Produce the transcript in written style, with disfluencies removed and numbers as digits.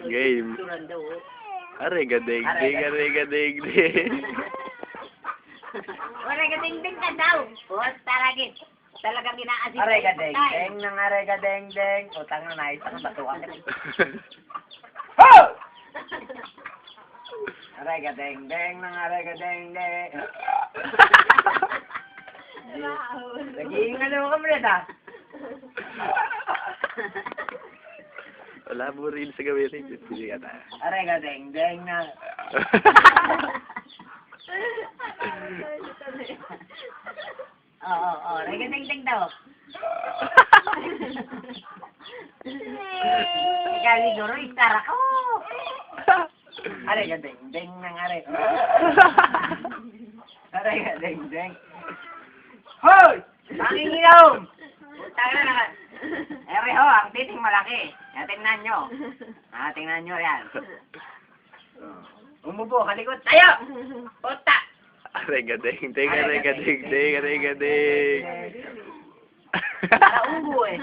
Game. Aray ka ding ding, aray ka ding ding. Aray ka ding ding ka daw. Taragin. Talagang ginaasin. Aray ka ding ding ng aray ka ding ding. Utang na na isang batuan. Ho! Aray ka ding ding ng aray ka ding ding. Naging ano ka muna ta? Wala mo rin sa gawin rin. Sige ka tayo. Aray ka ding ding na. Oo. Aray ka ding ding daw. Ikaw siguro, istar ako. Aray ka ding ding ng aray. Aray ka ding ding. Hoy! Nanginginom! Tayo na. Ere ho, ang titing malaki. Tingnan nyo. Tingnan nyo yan. Umubo, kalikot tayo! Puta! Aray ka ding ding, aray ka ding ding, aray ka ding. Para ubo eh.